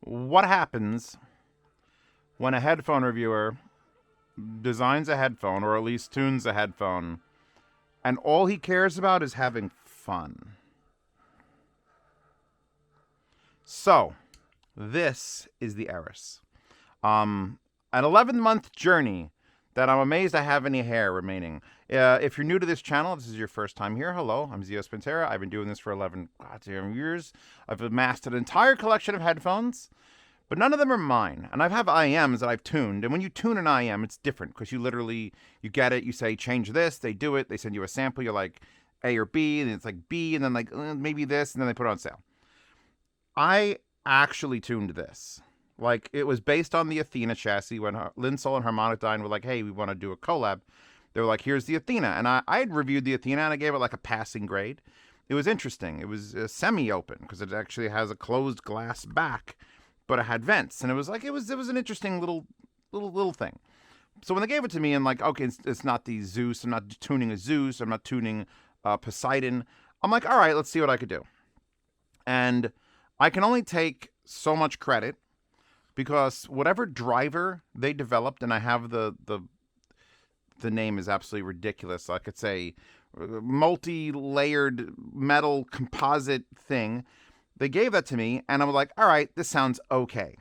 What happens when a headphone reviewer designs a headphone, or at least tunes a headphone, and all he cares about is having fun? So, this is the Eris. An 11-month journey that I'm amazed I have any hair remaining. If you're new to this channel, this is your first time here, hello, I'm Zeospantera. I've been doing this for 11 goddamn years. I've amassed an entire collection of headphones, but none of them are mine. And I have IMs that I've tuned, and when you tune an IM, it's different, because you get it, you say, change this, they do it, they send you a sample, you're like, A or B, and it's like B, and then like, maybe this, and then they put it on sale. I actually tuned this. Like, it was based on the Athena chassis. When Linsol and HarmonicDyne were like, hey, we want to do a collab, they were like, here's the Athena. And I had reviewed the Athena, and I gave it like a passing grade. It was interesting. It was semi-open, because it actually has a closed glass back, but it had vents. And it was an interesting little thing. So when they gave it to me, and like, okay, it's not the Zeus. I'm not tuning a Zeus. I'm not tuning Poseidon. I'm like, all right, let's see what I could do. And I can only take so much credit, because whatever driver they developed, and I have the name is absolutely ridiculous. Like, it's a multi-layered metal composite thing. They gave that to me, and I'm like, all right, this sounds okay.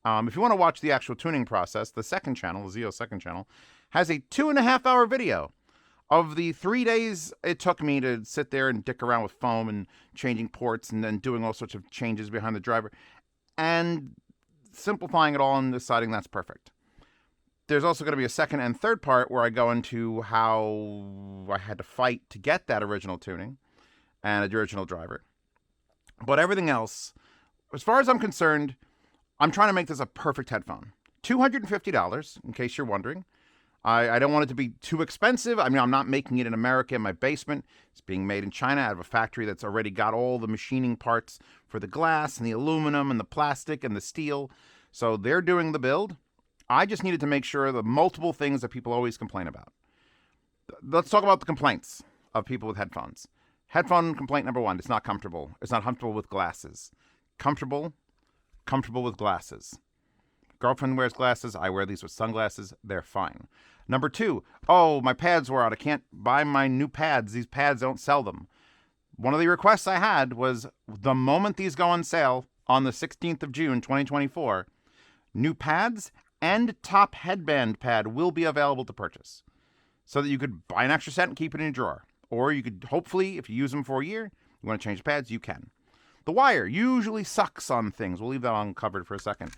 If you want to watch the actual tuning process, the second channel, the Zeo second channel, has a 2.5-hour video of the 3 days it took me to sit there and dick around with foam and changing ports and then doing all sorts of changes behind the driver and simplifying it all and deciding that's perfect. There's also going to be a second and third part where I go into how I had to fight to get that original tuning and the original driver. But everything else, as far as I'm concerned, I'm trying to make this a perfect headphone. $250, in case you're wondering. I don't want it to be too expensive. I mean, I'm not making it in America in my basement. It's being made in China out of a factory that's already got all the machining parts for the glass and the aluminum and the plastic and the steel. So they're doing the build. I just needed to make sure the multiple things that people always complain about. Let's talk about the complaints of people with headphones. Headphone complaint number one, it's not comfortable. It's not comfortable with glasses. Comfortable with glasses. Girlfriend wears glasses. I wear these with sunglasses. They're fine. Number two, oh, my pads were out. I can't buy my new pads. These pads don't sell them. One of the requests I had was the moment these go on sale on the 16th of June, 2024, new pads and top headband pad will be available to purchase so that you could buy an extra set and keep it in your drawer. Or you could, hopefully, if you use them for a year, you want to change the pads, you can. The wire usually sucks on things. We'll leave that uncovered for a second.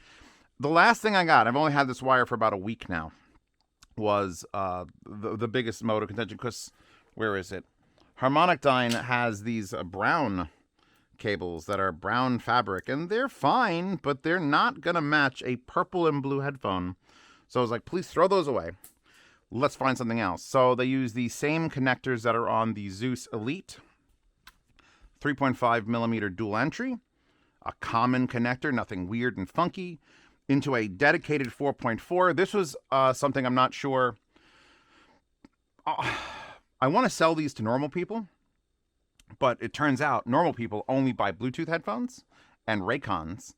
The last thing I got, I've only had this wire for about a week now, was the biggest mode of contention, because, where is it? HarmonicDyne has these brown cables that are brown fabric, and they're fine, but they're not going to match a purple and blue headphone. So I was like, please throw those away. Let's find something else. So they use the same connectors that are on the Zeus Elite, 3.5 millimeter dual entry, a common connector, nothing weird and funky, into a dedicated 4.4. This was something I'm not sure. I want to sell these to normal people, but it turns out normal people only buy Bluetooth headphones and Raycons.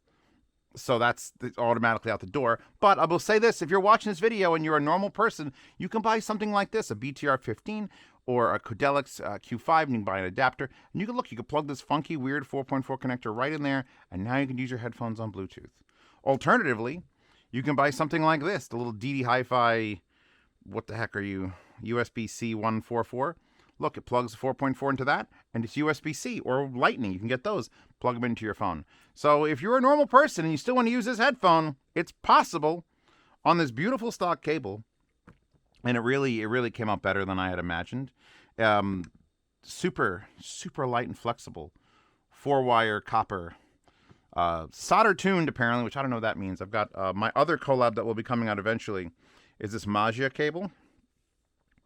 So that's automatically out the door. But I will say this, if you're watching this video and you're a normal person, you can buy something like this, a BTR 15 or a Codelix Q5, and you can buy an adapter. And you can look, you can plug this funky, weird 4.4 connector right in there, and now you can use your headphones on Bluetooth. Alternatively, you can buy something like this, the little DD Hi-Fi, what the heck are you, USB-C 144. Look, it plugs 4.4 into that, and it's USB-C or Lightning. You can get those, plug them into your phone. So if you're a normal person and you still want to use this headphone, it's possible on this beautiful stock cable. And it really came out better than I had imagined. Super light and flexible. 4-wire copper. Solder tuned, apparently, which I don't know what that means. I've got my other collab that will be coming out eventually is this Magia cable,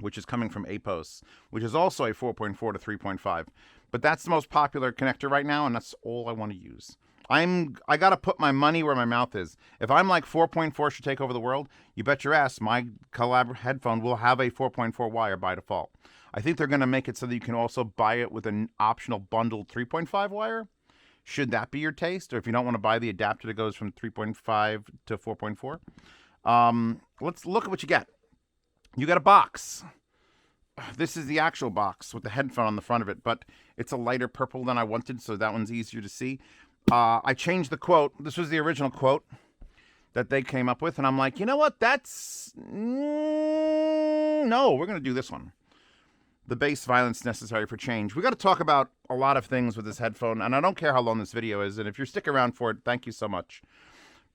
which is coming from Apos, which is also a 4.4 to 3.5. But that's the most popular connector right now, and that's all I want to use. I got to put my money where my mouth is. If I'm like 4.4 should take over the world, you bet your ass my collab headphone will have a 4.4 wire by default. I think they're going to make it so that you can also buy it with an optional bundled 3.5 wire. should that be your taste, or if you don't want to buy the adapter that goes from 3.5 to 4.4, let's look at what you get. You got a box. This is the actual box with the headphone on the front of it, but it's a lighter purple than I wanted, so that one's easier to see. I changed the quote. This was the original quote that they came up with, and I'm like, you know what? That's... no, we're going to do this one. The bass violence necessary for change. We got to talk about a lot of things with this headphone, and I don't care how long this video is, and if you're sticking around for it, thank you so much.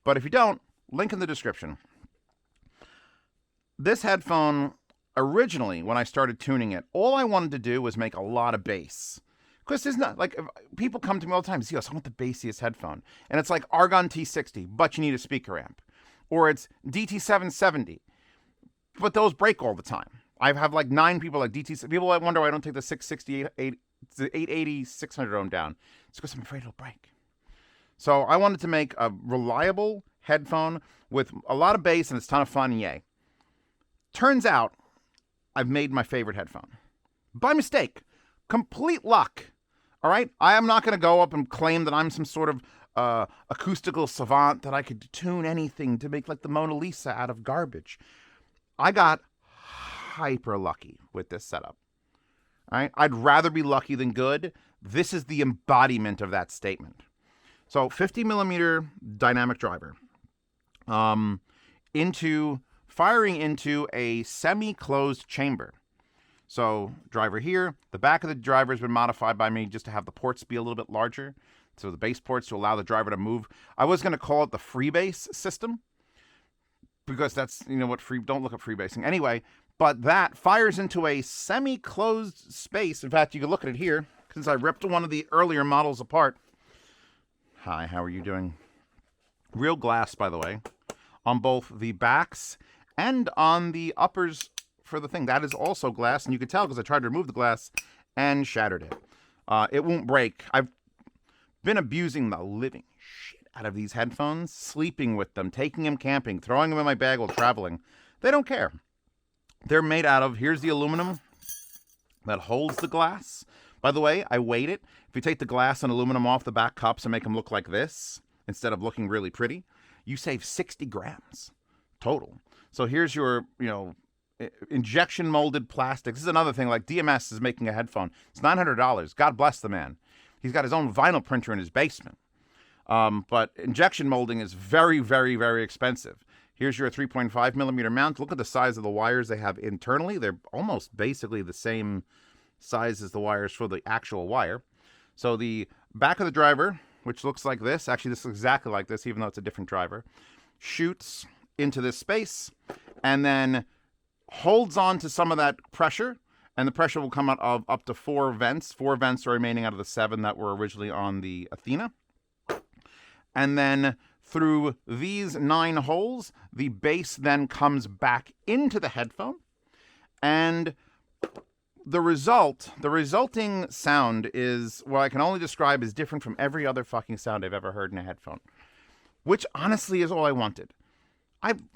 But if you don't, link in the description. This headphone, originally, when I started tuning it, all I wanted to do was make a lot of bass. Because it's not, like, people come to me all the time, Zeos, I want the bassiest headphone. And it's like Argon T60, but you need a speaker amp. Or it's DT770, but those break all the time. I have like 9 people like DT. People wonder why I don't take the 660, 880, 600 ohm down. It's because I'm afraid it'll break. So I wanted to make a reliable headphone with a lot of bass and it's a ton of fun. Yay. Turns out I've made my favorite headphone. By mistake. Complete luck. All right? I am not going to go up and claim that I'm some sort of acoustical savant that I could tune anything to make like the Mona Lisa out of garbage. I got hyper lucky with this setup. All right? I'd rather be lucky than good. This is the embodiment of that statement. So 50 millimeter dynamic driver firing into a semi-closed chamber. So driver here, the back of the driver has been modified by me just to have the ports be a little bit larger. So the bass ports to allow the driver to move. I was going to call it the freebase system because that's, you know what, don't look up freebasing. Anyway, but that fires into a semi-closed space. In fact, you can look at it here since I ripped one of the earlier models apart. Hi, how are you doing? Real glass, by the way, on both the backs and on the uppers for the thing. That is also glass, and you can tell because I tried to remove the glass and shattered it. It won't break. I've been abusing the living shit out of these headphones, sleeping with them, taking them camping, throwing them in my bag while traveling. They don't care. They're made out of, here's the aluminum that holds the glass. By the way, I weighed it. If you take the glass and aluminum off the back cups and make them look like this, instead of looking really pretty, you save 60 grams total. So here's your, injection molded plastic. This is another thing, like DMS is making a headphone. It's $900. God bless the man. He's got his own vinyl printer in his basement. But injection molding is very, very, very expensive. Here's your 3.5 millimeter mount. Look at the size of the wires they have internally. They're almost basically the same size as the wires for the actual wire. So the back of the driver, which looks like this, actually this looks exactly like this, even though it's a different driver, shoots into this space and then holds on to some of that pressure, and the pressure will come out of up to 4 vents. 4 vents are remaining out of the 7 that were originally on the Athena. And then through these 9 holes, the bass then comes back into the headphone, and the resulting sound is what I can only describe as different from every other fucking sound I've ever heard in a headphone, which honestly is all I wanted. When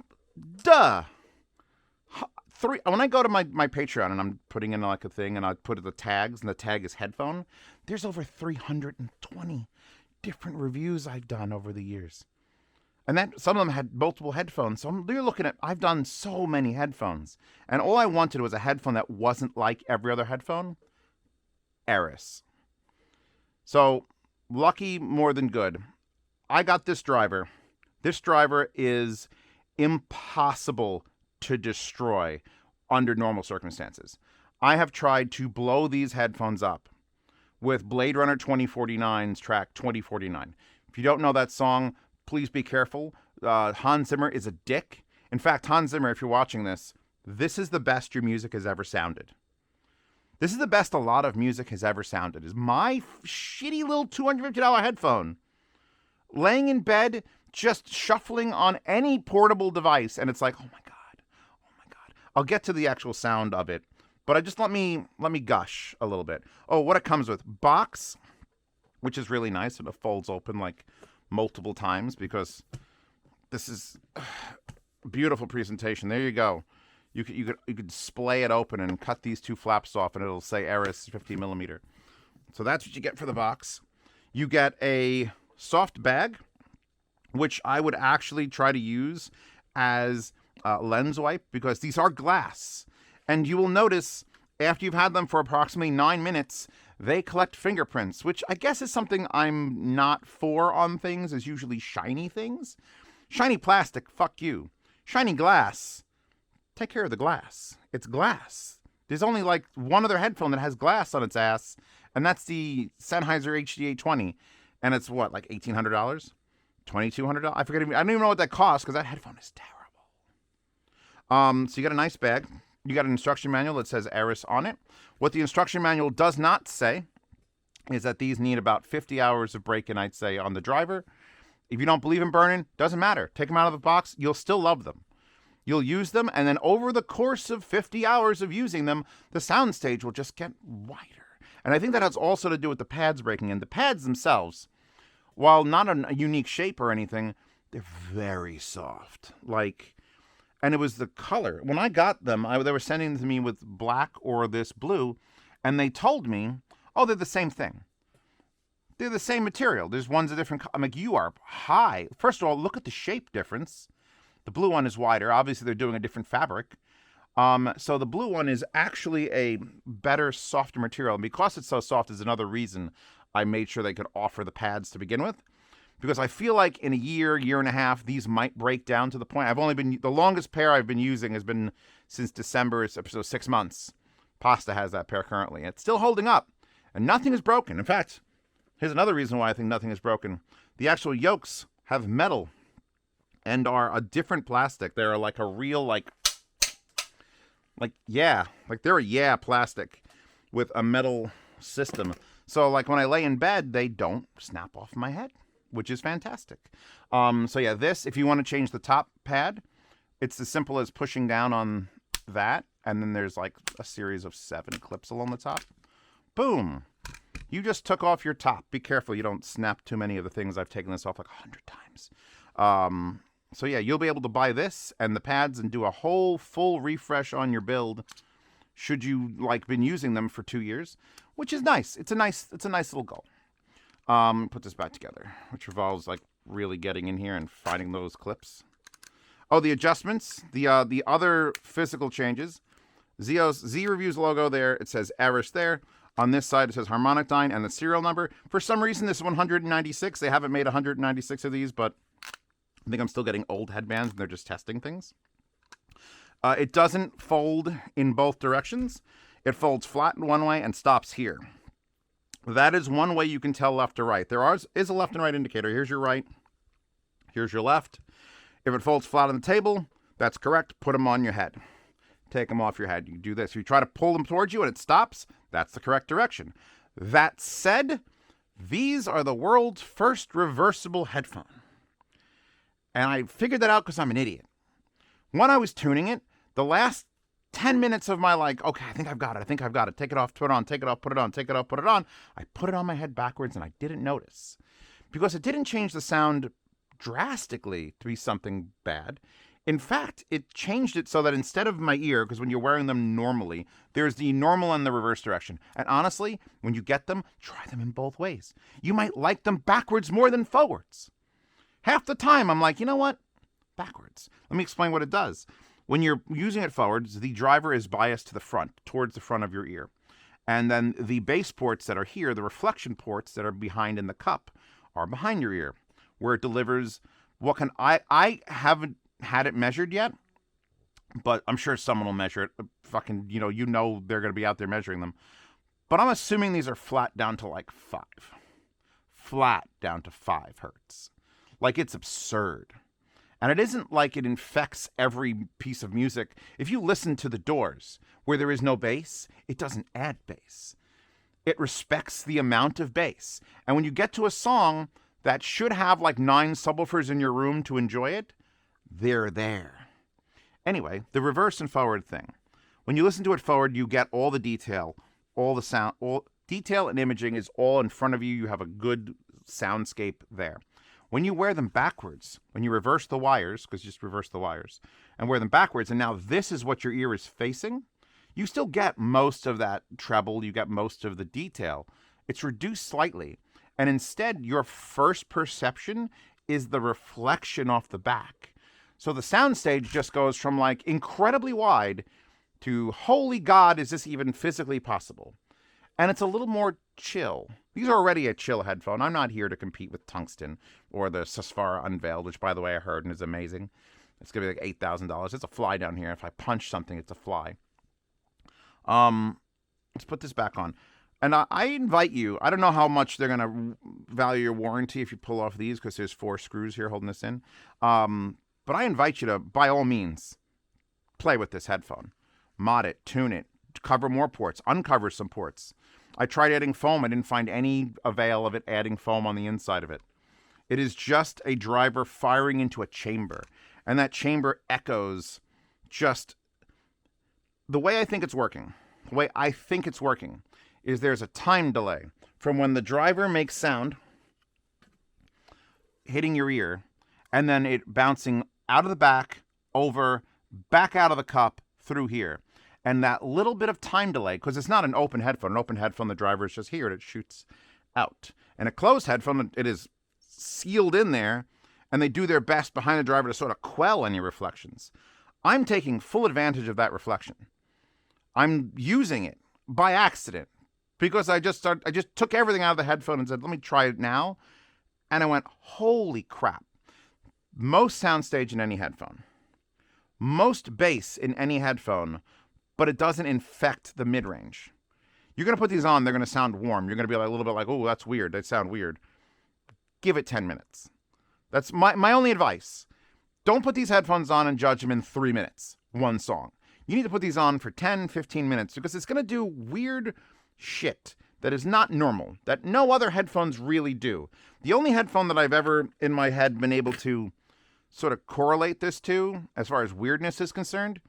I go to my Patreon and I'm putting in like a thing and I put the tags and the tag is headphone, there's over 320 different reviews I've done over the years. And that some of them had multiple headphones. So you're looking at, I've done so many headphones. And all I wanted was a headphone that wasn't like every other headphone. Eris. So lucky more than good. I got this driver. This driver is impossible to destroy under normal circumstances. I have tried to blow these headphones up with Blade Runner 2049's track 2049. If you don't know that song, please be careful. Hans Zimmer is a dick. In fact, Hans Zimmer, if you're watching this, this is the best your music has ever sounded. This is the best a lot of music has ever sounded. Is my shitty little $250 headphone laying in bed, just shuffling on any portable device, and it's like, oh my god. I'll get to the actual sound of it, but let me gush a little bit. Oh, what it comes with. Box, which is really nice, and it folds open like multiple times because this is a beautiful presentation. There you go. You could splay it open and cut these 2 flaps off, and it'll say Eris 50 millimeter. So that's what you get for the box. You get a soft bag, which I would actually try to use as lens wipe because these are glass. And you will notice after you've had them for approximately 9 minutes, they collect fingerprints, which I guess is something I'm not for on things, is usually shiny things. Shiny plastic, fuck you. Shiny glass, take care of the glass. It's glass. There's only like one other headphone that has glass on its ass, and that's the Sennheiser HD820. And it's what, like $1,800? $2,200? I forget. I don't even know what that costs because that headphone is terrible. So you got a nice bag. You got an instruction manual that says Eris on it. What the instruction manual does not say is that these need about 50 hours of break-in, I'd say, on the driver. If you don't believe in burning, doesn't matter. Take them out of the box. You'll still love them. You'll use them, and then over the course of 50 hours of using them, the Soundstage will just get wider. And I think that has also to do with the pads breaking in. The pads themselves, while not a unique shape or anything, they're very soft. And it was the color. When I got them, they were sending them to me with black or this blue, and they told me, oh, they're the same thing. They're the same material. There's one's a different color. I'm like, you are high. First of all, look at the shape difference. The blue one is wider. Obviously, they're doing a different fabric. So the blue one is actually a better, softer material. And because it's so soft is another reason I made sure they could offer the pads to begin with. Because I feel like in a year and a half, these might break down to the point. The longest pair I've been using has been since December, so 6 months. Pasta has that pair currently. It's still holding up, and nothing is broken. In fact, here's another reason why I think nothing is broken. The actual yokes have metal and are a different plastic. They're like a real, they're a plastic with a metal system. So like when I lay in bed, they don't snap off my head, which is fantastic. This, if you want to change the top pad, it's as simple as pushing down on that, and then there's like a series of 7 clips along the top. Boom. You just took off your top. Be careful you don't snap too many of the things. I've taken this off like 100 times. You'll be able to buy this and the pads and do a whole full refresh on your build should you been using them for 2 years, which is nice. It's a nice little goal. Put this back together, which involves really getting in here and finding those clips. Oh, the adjustments, the other physical changes. Z Reviews logo there. It says Eris there. On this side, it says HarmonicDyne and the serial number. For some reason, this is 196. They haven't made 196 of these, but I think I'm still getting old headbands and they're just testing things. It doesn't fold in both directions. It folds flat in one way and stops here. That is one way you can tell left or right. There is a left and right indicator. Here's your right. Here's your left. If it folds flat on the table, that's correct. Put them on your head. Take them off your head. You do this. If you try to pull them towards you and it stops, that's the correct direction. That said, these are the world's first reversible headphone. And I figured that out because I'm an idiot. When I was tuning it, the last 10 minutes of my okay, I think I've got it. Take it off, put it on, take it off, put it on, take it off, put it on. I put it on my head backwards and I didn't notice. Because it didn't change the sound drastically to be something bad. In fact, it changed it so that instead of my ear, because when you're wearing them normally, there's the normal and the reverse direction. And honestly, when you get them, try them in both ways. You might like them backwards more than forwards. Half the time, I'm like, you know what? Backwards. Let me explain what it does. When you're using it forwards, the driver is biased to the front, towards the front of your ear. And then the bass ports that are here, the reflection ports that are behind in the cup, are behind your ear, where it delivers I haven't had it measured yet, but I'm sure someone will measure it. They're going to be out there measuring them. But I'm assuming these are flat down to 5. Flat down to 5 hertz. It's absurd. And it isn't like it infects every piece of music. If you listen to The Doors, where there is no bass, it doesn't add bass. It respects the amount of bass. And when you get to a song that should have 9 subwoofers in your room to enjoy it, they're there. Anyway, the reverse and forward thing. When you listen to it forward, you get all the detail, all the sound, all detail and imaging is all in front of you. You have a good soundscape there. When you wear them backwards, when you reverse the wires, because you just reverse the wires, and wear them backwards, and now this is what your ear is facing, you still get most of that treble, you get most of the detail. It's reduced slightly. And instead, your first perception is the reflection off the back. So the soundstage just goes from like incredibly wide to holy God, is this even physically possible? And it's a little more chill. These are already a chill headphone. I'm not here to compete with Tungsten or the Susvara Unveiled, which, by the way, I heard and is amazing. It's going to be like $8,000. It's a fly down here. If I punch something, it's a fly. Let's put this back on. And I invite you, I don't know how much they're going to value your warranty if you pull off these, because there's 4 screws here holding this in. But I invite you to, by all means, play with this headphone. Mod it, tune it, cover more ports, uncover some ports. I tried adding foam. I didn't find any avail of it adding foam on the inside of it. It is just a driver firing into a chamber. And that chamber echoes just the way I think it's working. The way I think it's working is there's a time delay from when the driver makes sound hitting your ear and then it bouncing out of the back, over, back out of the cup, through here. And that little bit of time delay, because it's not an open headphone. An open headphone, the driver is just here and it shoots out. And a closed headphone, it is sealed in there, and they do their best behind the driver to sort of quell any reflections. I'm taking full advantage of that reflection. I'm using it by accident because I just took everything out of the headphone and said, let me try it now. And I went, holy crap. Most soundstage in any headphone, most bass in any headphone, but it doesn't infect the mid-range. You're going to put these on, they're going to sound warm. You're going to be like, a little bit like, oh, that's weird. They sound weird. Give it 10 minutes. That's my only advice. Don't put these headphones on and judge them in 3 minutes, one song. You need to put these on for 10, 15 minutes because it's going to do weird shit that is not normal, that no other headphones really do. The only headphone that I've ever in my head been able to sort of correlate this to, as far as weirdness is concerned,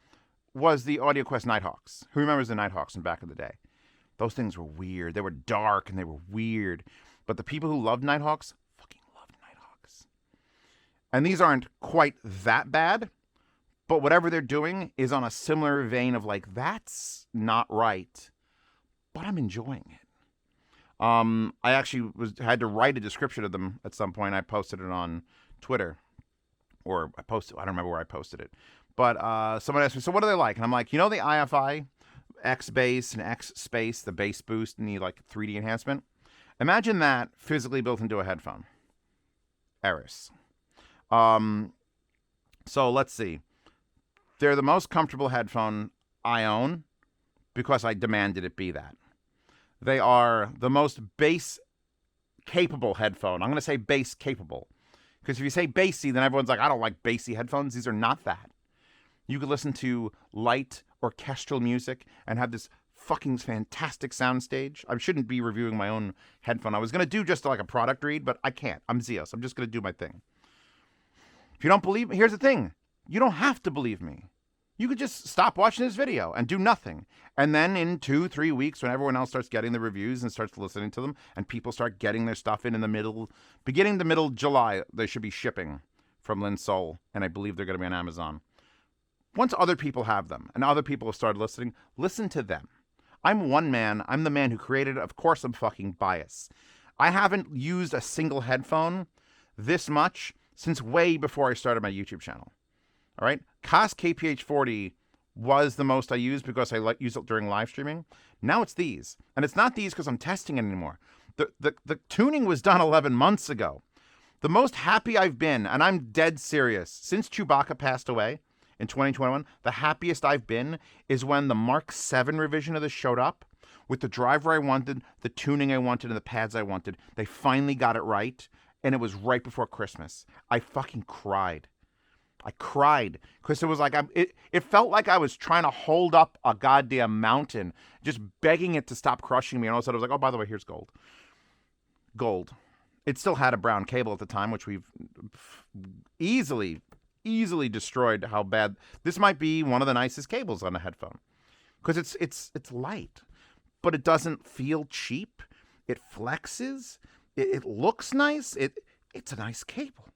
was the AudioQuest Nighthawks. Who remembers the Nighthawks from back in the day? Those things were weird. They were dark and they were weird. But the people who loved Nighthawks fucking loved Nighthawks. And these aren't quite that bad, but whatever they're doing is on a similar vein of like, that's not right, but I'm enjoying it. I actually had to write a description of them at some point. I posted it on Twitter. Or I don't remember where I posted it. But someone asked me, so what are they like? And I'm like, you know the IFI, X bass and X space, the bass boost and the like 3D enhancement? Imagine that physically built into a headphone. Eris. So let's see. They're the most comfortable headphone I own because I demanded it be that. They are the most bass capable headphone. I'm going to say bass capable. Because if you say bassy, then everyone's like, I don't like bassy headphones. These are not that. You could listen to light orchestral music and have this fucking fantastic soundstage. I shouldn't be reviewing my own headphone. I was going to do just like a product read, but I can't. I'm Zeos. I'm just going to do my thing. If you don't believe me, here's the thing. You don't have to believe me. You could just stop watching this video and do nothing. And then in 2-3 weeks, when everyone else starts getting the reviews and starts listening to them, and people start getting their stuff in the middle, beginning the middle of July, they should be shipping from Lin Sol, and I believe they're going to be on Amazon. Once other people have them, and other people have started listening, listen to them. I'm one man. I'm the man who created it. Of course I'm fucking biased. I haven't used a single headphone this much since way before I started my YouTube channel. All right, Koss KPH40 was the most I used because I use it during live streaming. Now it's these, and it's not these because I'm testing it anymore. The tuning was done 11 months ago. The most happy I've been, and I'm dead serious, since Chewbacca passed away in 2021, the happiest I've been is when the Mark 7 revision of this showed up with the driver I wanted, the tuning I wanted, and the pads I wanted. They finally got it right, and it was right before Christmas. I fucking cried. I cried because it was like it felt like I was trying to hold up a goddamn mountain, just begging it to stop crushing me. And all of a sudden, I was like, oh, by the way, here's gold. Gold. It still had a brown cable at the time, which we've easily destroyed. How bad this might be. One of the nicest cables on a headphone because it's light, but it doesn't feel cheap. It flexes. It looks nice. It's a nice cable.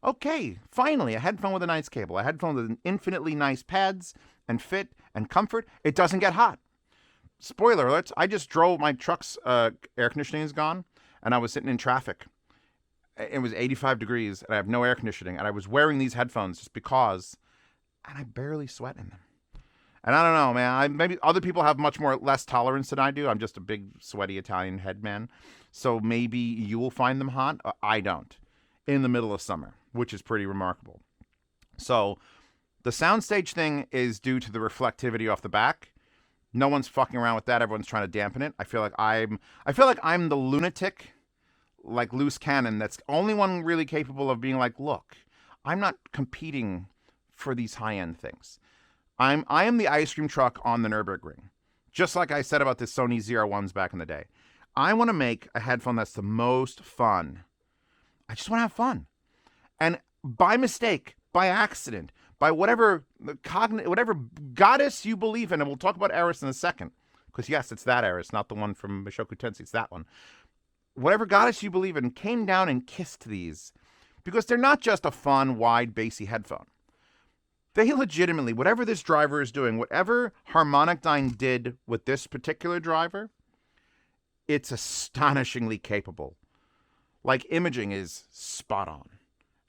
Okay, finally, a headphone with a nice cable. A headphone with infinitely nice pads and fit and comfort. It doesn't get hot. Spoiler alerts, I just drove, my truck's air conditioning is gone, and I was sitting in traffic. It was 85 degrees, and I have no air conditioning, and I was wearing these headphones just because, and I barely sweat in them. And I don't know, man. Maybe other people have much less tolerance than I do. I'm just a big, sweaty Italian head man. So maybe you will find them hot. I don't. In the middle of summer, which is pretty remarkable. So the Soundstage thing is due to the reflectivity off the back. No one's fucking around with that. Everyone's trying to dampen it. I feel like I'm the lunatic, like loose cannon, that's only one really capable of being like, look, I'm not competing for these high-end things. I am the ice cream truck on the Nürburgring. Just like I said about the Sony ZR1s back in the day. I want to make a headphone that's the most fun. I just want to have fun. And by mistake, by accident, by whatever goddess you believe in, and we'll talk about Eris in a second, because yes, it's that Eris, not the one from Mushoku Tensei, it's that one. Whatever goddess you believe in came down and kissed these, because they're not just a fun, wide, bassy headphone. They legitimately, whatever this driver is doing, whatever HarmonicDyne did with this particular driver, it's astonishingly capable. Like, imaging is spot on.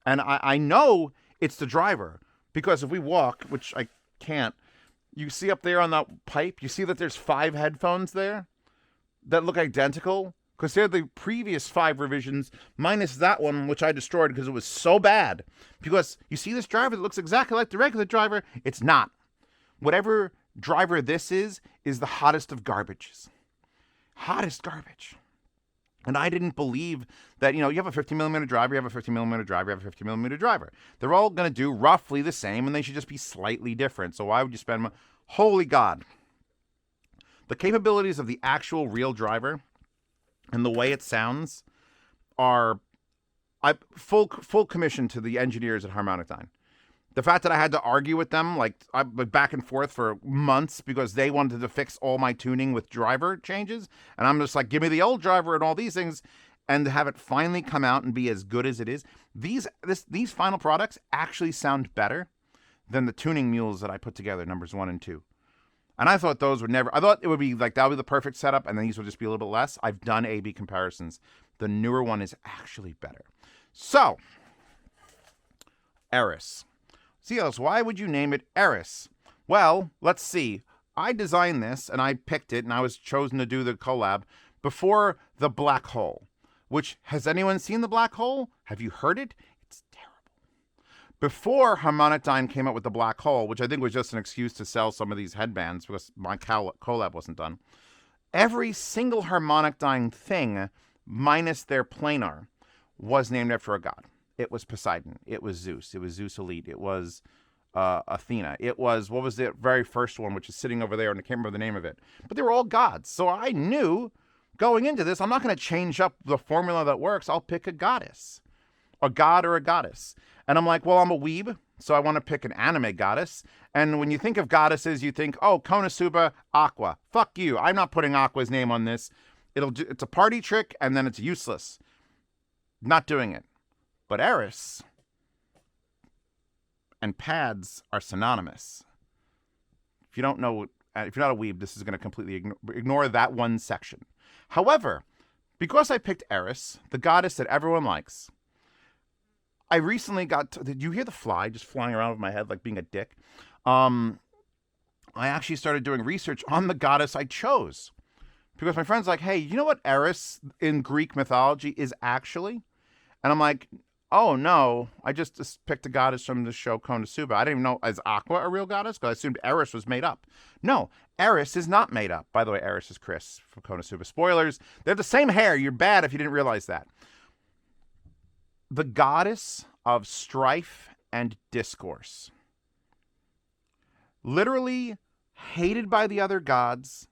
And I know it's the driver, because if we walk, which I can't, you see up there on that pipe, you see that there's 5 headphones there that look identical, because they're the previous 5 revisions, minus that one, which I destroyed because it was so bad. Because you see this driver that looks exactly like the regular driver? It's not. Whatever driver this is the hottest of garbages. Hottest garbage. And I didn't believe that, you have a 50mm driver, you have a 50mm driver, you have a 50mm driver. They're all going to do roughly the same, and they should just be slightly different. So why would you spend Holy God. The capabilities of the actual real driver and the way it sounds are full commission to the engineers at HarmonicDyne. The fact that I had to argue with them, back and forth for months because they wanted to fix all my tuning with driver changes, and I'm just like, give me the old driver and all these things, and to have it finally come out and be as good as it is. These final products actually sound better than the tuning mules that I put together, numbers 1 and 2. And I thought those would never, I thought it would be like, that would be the perfect setup, and then these would just be a little bit less. I've done A/B comparisons. The newer one is actually better. So, Eris. Zeos, why would you name it Eris? Well, let's see. I designed this, and I picked it, and I was chosen to do the collab before the Black Hole. Which, has anyone seen the Black Hole? Have you heard it? It's terrible. Before HarmonicDyne came up with the Black Hole, which I think was just an excuse to sell some of these headbands because my collab wasn't done, every single HarmonicDyne thing, minus their planar, was named after a god. It was Poseidon. It was Zeus. It was Zeus Elite. It was Athena. It was, what was the very first one, which is sitting over there, and I can't remember the name of it. But they were all gods. So I knew going into this, I'm not going to change up the formula that works. I'll pick a goddess. A god or a goddess. And I'm like, well, I'm a weeb, so I want to pick an anime goddess. And when you think of goddesses, you think, oh, Konosuba, Aqua. Fuck you. I'm not putting Aqua's name on this. It's a party trick, and then it's useless. Not doing it. But Eris and pads are synonymous. If you don't know, if you're not a weeb, this is going to completely ignore that one section. However, because I picked Eris, the goddess that everyone likes, I recently did you hear the fly just flying around over my head like being a dick? I actually started doing research on the goddess I chose. Because my friend's like, hey, you know what Eris in Greek mythology is actually? And I'm like, oh, no, I just picked a goddess from the show Konosuba. I didn't even know, is Aqua a real goddess? Because I assumed Eris was made up. No, Eris is not made up. By the way, Eris is Chris from Konosuba. Spoilers. They have the same hair. You're bad if you didn't realize that. The goddess of strife and discourse. Literally hated by the other gods.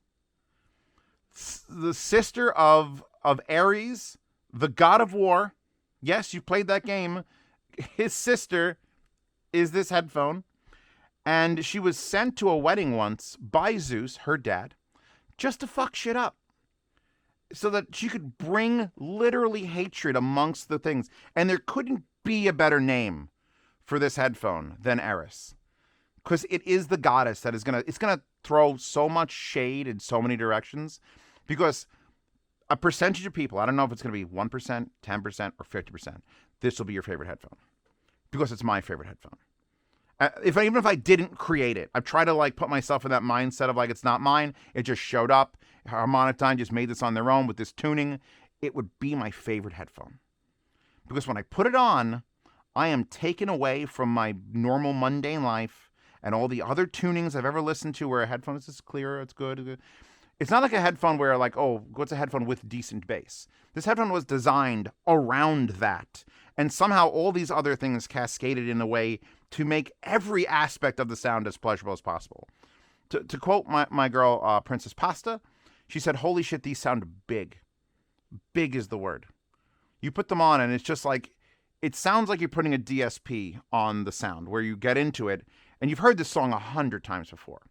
The sister of Ares, the god of war. Yes, you played that game. His sister is this headphone. And she was sent to a wedding once by Zeus, her dad, just to fuck shit up. So that she could bring literally hatred amongst the things. And there couldn't be a better name for this headphone than Eris. Because it is the goddess that is it's gonna throw so much shade in so many directions. Because a percentage of people, I don't know if it's going to be 1%, 10%, or 50%, this will be your favorite headphone. Because it's my favorite headphone. Even if I didn't create it, I've tried to like put myself in that mindset of like, it's not mine. It just showed up. HarmonicDyne just made this on their own with this tuning. It would be my favorite headphone. Because when I put it on, I am taken away from my normal mundane life and all the other tunings I've ever listened to where a headphone is just clear, it's good. It's not like a headphone where like, oh, what's a headphone with decent bass? This headphone was designed around that. And somehow all these other things cascaded in a way to make every aspect of the sound as pleasurable as possible. To quote my girl, Princess Pasta, she said, holy shit, these sound big. Big is the word. You put them on and it's just like, it sounds like you're putting a DSP on the sound where you get into it. And you've heard this song 100 times before.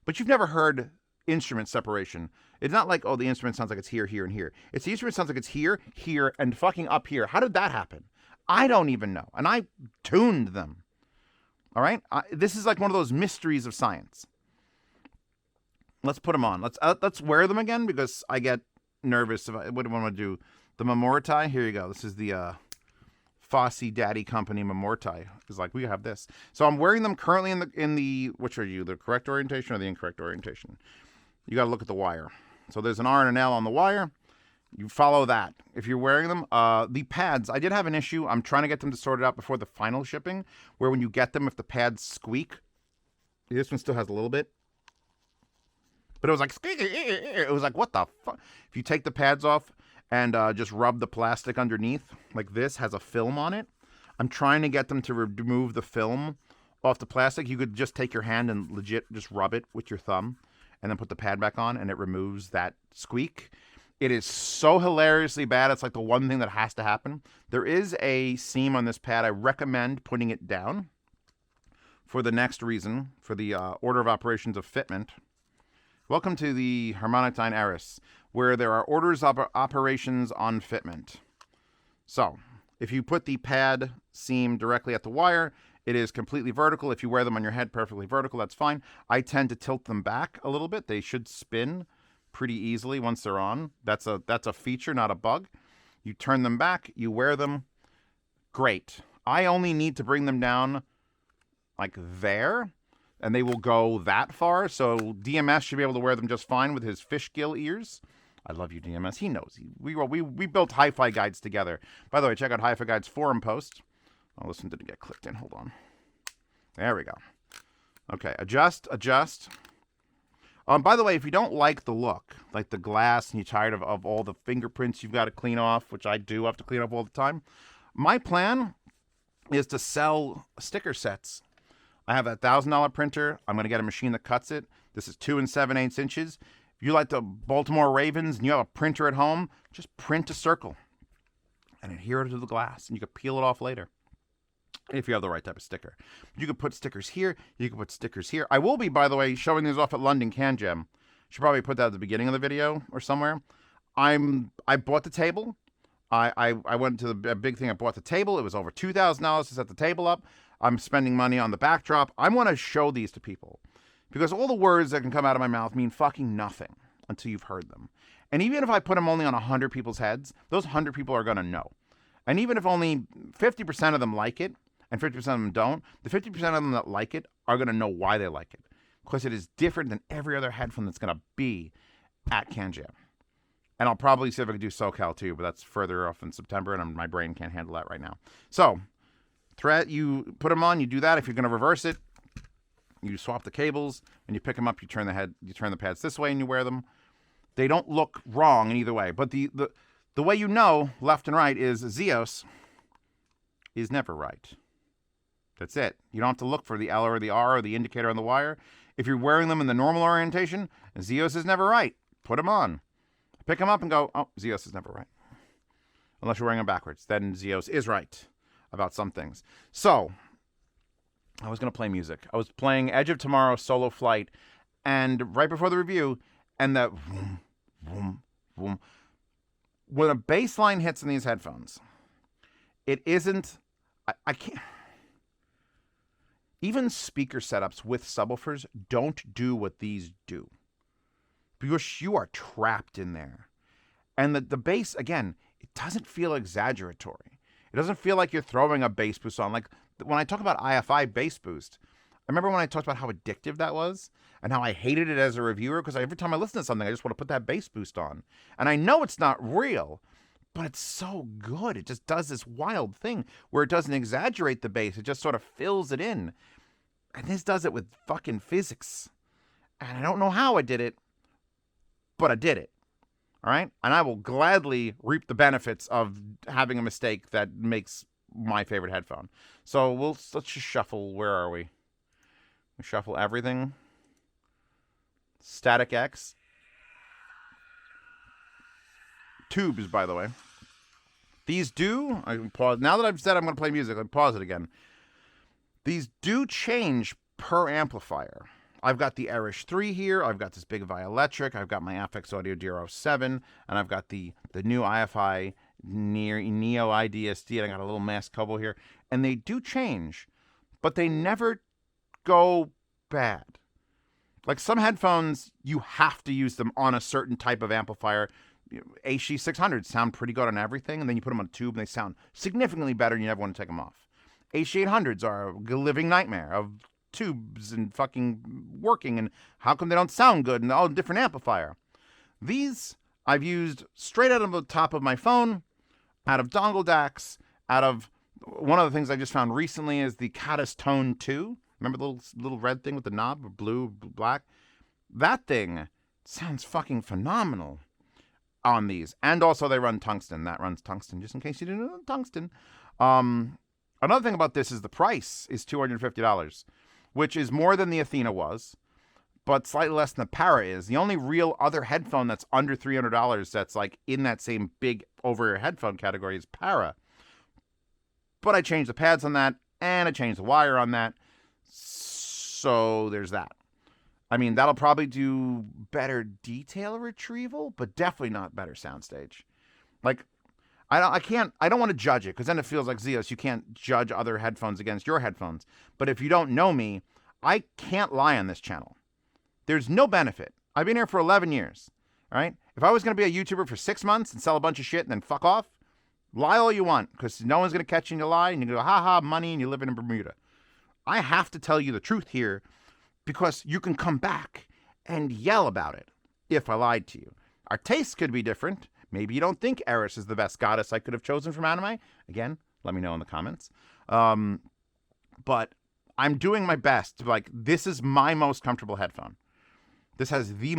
But you've never heard instrument separation. It's not like, oh, the instrument sounds like it's here, here, and here. It's the instrument sounds like it's here, here, and fucking up here. How did that happen? I don't even know. And I tuned them. All right? This is like one of those mysteries of science. Let's put them on. Let's wear them again because I get nervous if I wouldn't want to do the Memorti. Here you go. This is the Fosse Daddy Company Memorti. It's like, we have this. So I'm wearing them currently in the which are you, the correct orientation or the incorrect orientation? You got to look at the wire. So there's an R and an L on the wire. You follow that. If you're wearing them, the pads, I did have an issue. I'm trying to get them to sort it out before the final shipping, where when you get them, if the pads squeak, this one still has a little bit, but it was like, it was like, what the fuck? If you take the pads off and just rub the plastic underneath, like this has a film on it. I'm trying to get them to remove the film off the plastic. You could just take your hand and legit just rub it with your thumb and then put the pad back on and it removes that squeak. It is so hilariously bad. It's like the one thing that has to happen. There is a seam on this pad. I recommend putting it down for the next reason, for the order of operations of fitment. Welcome to the HarmonicDyne Eris, where there are orders of operations on fitment. So, if you put the pad seam directly at the wire, it is completely vertical. If you wear them on your head perfectly vertical, that's fine. I tend to tilt them back a little bit. They should spin pretty easily once they're on. That's a feature, not a bug. You turn them back, you wear them. Great. I only need to bring them down like there, and they will go that far. So DMS should be able to wear them just fine with his fish gill ears. I love you, DMS. He knows. We built hi-fi guides together. By the way, check out Hi-Fi Guides forum post. Oh, this one didn't get clicked in. Hold on. There we go. Okay, adjust. By the way, if you don't like the look, like the glass, and you're tired of all the fingerprints you've got to clean off, which I do have to clean off all the time, my plan is to sell sticker sets. I have a $1,000 printer. I'm going to get a machine that cuts it. This is 2 7/8 inches. If you like the Baltimore Ravens and you have a printer at home, just print a circle and adhere it to the glass, and you can peel it off later. If you have the right type of sticker. You could put stickers here. You could put stickers here. I will be, by the way, showing these off at London Can Jam. Should probably put that at the beginning of the video or somewhere. I bought the table. I went to the big thing. I bought the table. It was over $2,000 to set the table up. I'm spending money on the backdrop. I want to show these to people because all the words that can come out of my mouth mean fucking nothing until you've heard them. And even if I put them only on 100 people's heads, those 100 people are going to know. And even if only 50% of them like it, and 50% of them don't, the 50% of them that like it are going to know why they like it. Because it is different than every other headphone that's going to be at Can Jam. And I'll probably see if I can do SoCal too, but that's further off in September, and my brain can't handle that right now. So, you put them on, you do that. If you're going to reverse it, you swap the cables, and you pick them up, you turn the pads this way, and you wear them. They don't look wrong in either way. But the way you know, left and right, is Zeos is never right. That's it. You don't have to look for the L or the R or the indicator on the wire. If you're wearing them in the normal orientation, Zeos is never right. Put them on. Pick them up and go, oh, Zeos is never right. Unless you're wearing them backwards. Then Zeos is right about some things. So, I was going to play music. I was playing Edge of Tomorrow Solo Flight, and right before the review, and that vroom, vroom, vroom. When a bass line hits in these headphones, it isn't, I can't. Even speaker setups with subwoofers don't do what these do. Because you are trapped in there. And the bass, again, it doesn't feel exaggeratory. It doesn't feel like you're throwing a bass boost on. Like when I talk about IFI bass boost, I remember when I talked about how addictive that was and how I hated it as a reviewer, because every time I listen to something, I just want to put that bass boost on. And I know it's not real, but it's so good. It just does this wild thing where it doesn't exaggerate the bass. It just sort of fills it in. And this does it with fucking physics. And I don't know how I did it, but I did it. All right? And I will gladly reap the benefits of having a mistake that makes my favorite headphone. So let's just shuffle. Where are we? We shuffle everything. Static X. Tubes, by the way. These do, I can pause. Now that I've said I'm going to play music, I'll pause it again. These do change per amplifier. I've got the Eris 3 here. I've got this big Vioelectric. I've got my FX Audio DRO7. And I've got the new IFI Neo IDSD. And I got a little mask couple here. And they do change, but they never go bad. Like some headphones, you have to use them on a certain type of amplifier. HG 600s sound pretty good on everything, and then you put them on a tube and they sound significantly better and you never want to take them off. HG 800s are a living nightmare of tubes and fucking working, and how come they don't sound good and all different amplifier. These I've used straight out of the top of my phone, out of dongle DACs, out of one of the things I just found recently is the Caddis Tone 2. Remember the little red thing with the knob, blue, black? That thing sounds fucking phenomenal on these. And also they run tungsten. That runs tungsten, just in case you didn't know tungsten. Another thing about this is the price is $250, which is more than the Athena was, but slightly less than the Para is. The only real other headphone that's under $300 that's like in that same big over-ear headphone category is Para. But I changed the pads on that, and I changed the wire on that. So there's that. I mean, that'll probably do better detail retrieval, but definitely not better soundstage. Like, I don't want to judge it, because then it feels like Zeos, you can't judge other headphones against your headphones. But if you don't know me, I can't lie on this channel. There's no benefit. I've been here for 11 years, all right? If I was going to be a YouTuber for 6 months and sell a bunch of shit and then fuck off, lie all you want, because no one's going to catch you in your lie, and you go, ha-ha, money, and you live in Bermuda. I have to tell you the truth here, because you can come back and yell about it if I lied to you. Our tastes could be different. Maybe you don't think Eris is the best goddess I could have chosen from anime. Again, let me know in the comments. But I'm doing my best. Like, this is my most comfortable headphone. This has the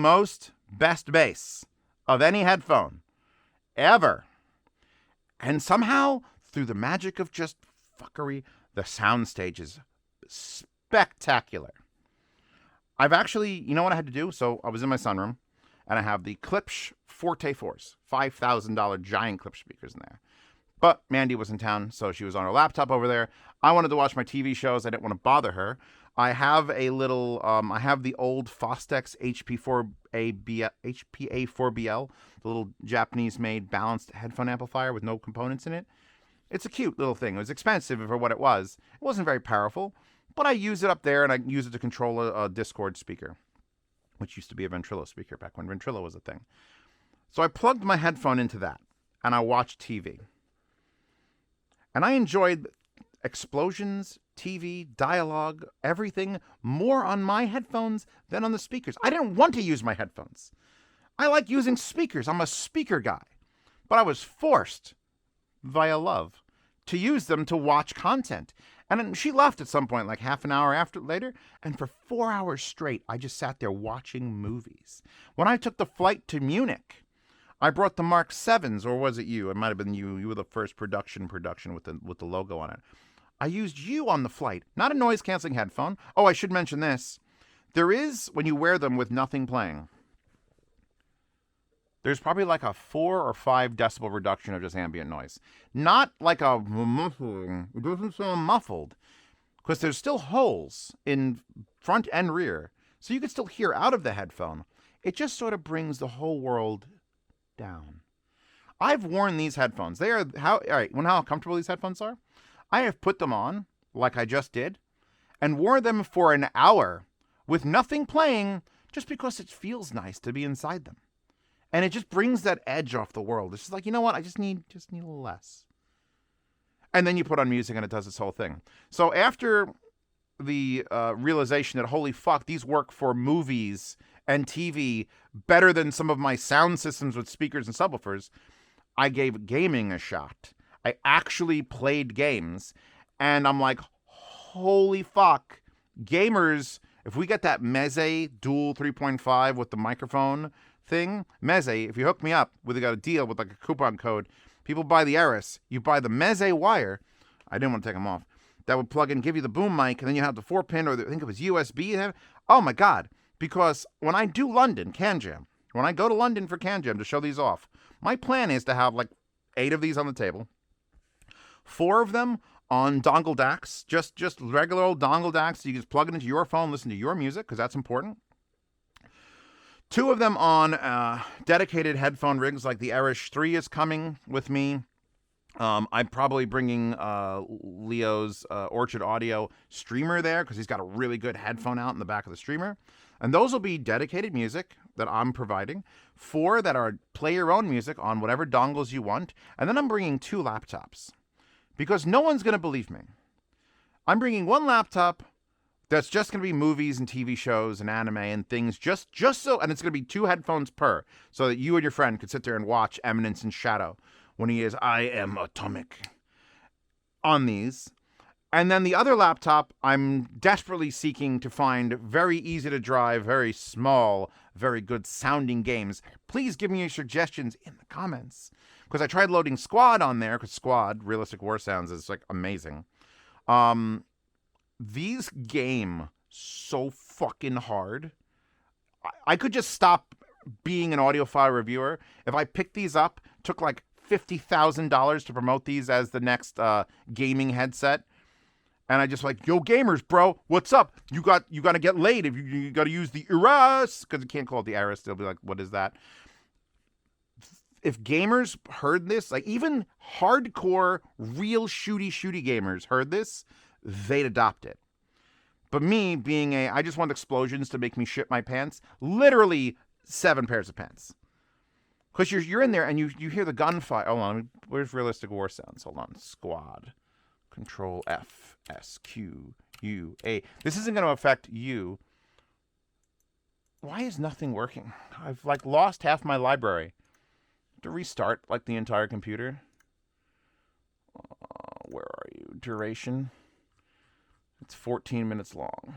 best bass of any headphone ever. And somehow, through the magic of just fuckery, the Soundstage is spectacular. I've actually, you know what I had to do? So I was in my sunroom, and I have the Klipsch Forte Force, $5,000 giant Klipsch speakers in there. But Mandy was in town, so she was on her laptop over there. I wanted to watch my TV shows. I didn't want to bother her. I have a little, I have the old Fostex HPA4BL, the little Japanese-made balanced headphone amplifier with no components in it. It's a cute little thing. It was expensive for what it was. It wasn't very powerful, but I use it up there, and I use it to control a Discord speaker, which used to be a Ventrilo speaker back when Ventrilo was a thing. So I plugged my headphone into that, and I watched TV. And I enjoyed explosions, TV, dialogue, everything more on my headphones than on the speakers. I didn't want to use my headphones. I like using speakers. I'm a speaker guy. But I was forced, via love, to use them to watch content. And she left at some point, like half an hour later, and for 4 hours straight, I just sat there watching movies. When I took the flight to Munich, I brought the Mark 7s, or was it you? It might have been you. You were the first production with the logo on it. I used you on the flight, not a noise-canceling headphone. Oh, I should mention this. There is, when you wear them with nothing playing, there's probably like a 4 or 5 decibel reduction of just ambient noise. Not like a muffling. It doesn't sound muffled, because there's still holes in front and rear, so you can still hear out of the headphone. It just sort of brings the whole world down. I've worn these headphones. They are how comfortable these headphones are. I have put them on, like I just did, and wore them for an hour with nothing playing, just because it feels nice to be inside them. And it just brings that edge off the world. It's just like, you know what? I just need a little less. And then you put on music and it does its whole thing. So after the realization that, holy fuck, these work for movies and TV better than some of my sound systems with speakers and subwoofers, I gave gaming a shot. I actually played games. And I'm like, holy fuck. Gamers, if we get that Meze Dual 3.5 with the microphone thing, Meze, if you hook me up, we got a deal with like a coupon code. People buy the Eris. You buy the Meze wire. I didn't want to take them off. That would plug in, give you the boom mic, and then you have the 4-pin, or I think it was USB. Oh my God. Because when I do London, CanJam, when I go to London for CanJam to show these off, my plan is to have like 8 of these on the table. 4 of them on dongle DACs, just regular old dongle DACs. You can just plug it into your phone, listen to your music, because that's important. 2 of them on dedicated headphone rigs, like the Eris 3 is coming with me. I'm probably bringing Leo's Orchard Audio streamer there, because he's got a really good headphone out in the back of the streamer. And those will be dedicated music that I'm providing. 4 that are play your own music on whatever dongles you want. And then I'm bringing 2 laptops, because no one's going to believe me. I'm bringing 1 laptop that's just going to be movies and TV shows and anime and things, just so, and it's going to be 2 headphones per, so that you and your friend could sit there and watch Eminence in Shadow when he is I Am Atomic on these. And then the other laptop, I'm desperately seeking to find very easy to drive, very small, very good sounding games. Please give me your suggestions in the comments, because I tried loading Squad on there, because Squad, Realistic War Sounds, is like amazing. These game so fucking hard. I could just stop being an audiophile reviewer if I picked these up, took like $50,000 to promote these as the next gaming headset, and I just like, yo gamers, bro, what's up? You got to get laid if you got to use the Eris, because you can't call it the Eris. They'll be like, what is that? If gamers heard this, like even hardcore, real shooty gamers heard this, they'd adopt it. But me being I just want explosions to make me shit my pants. Literally 7 pairs of pants. Because you're in there and you hear the gunfire. Hold on, where's Realistic War Sounds? Hold on, Squad. Control F, S, Q, U, A. This isn't going to affect you. Why is nothing working? I've like lost half my library. To restart like the entire computer. Where are you? Duration. It's 14 minutes long.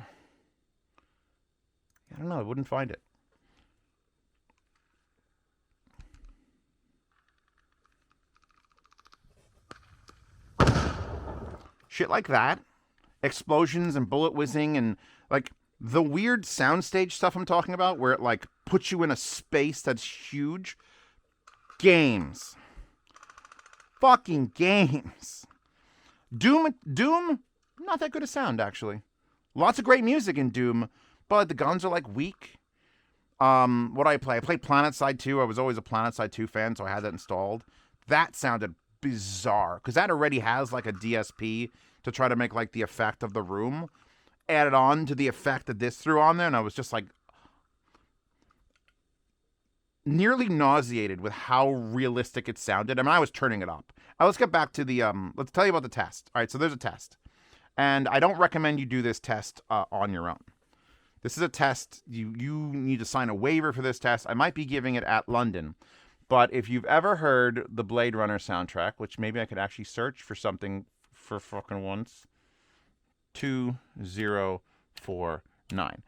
I don't know. I wouldn't find it. Shit like that. Explosions and bullet whizzing and like the weird soundstage stuff I'm talking about, where it like puts you in a space that's huge. Games. Fucking games. Doom, not that good a sound, actually. Lots of great music in Doom, but the guns are, like, weak. What do I play? I played PlanetSide 2. I was always a PlanetSide 2 fan, so I had that installed. That sounded bizarre, because that already has, like, a DSP to try to make, like, the effect of the room added on to the effect that this threw on there, and I was just, like, nearly nauseated with how realistic it sounded. I mean, I was turning it up. Let's get back to the, let's tell you about the test. All right, so there's a test. And I don't recommend you do this test on your own. This is a test. You need to sign a waiver for this test. I might be giving it at London. But if you've ever heard the Blade Runner soundtrack, which maybe I could actually search for something for fucking once. 2049.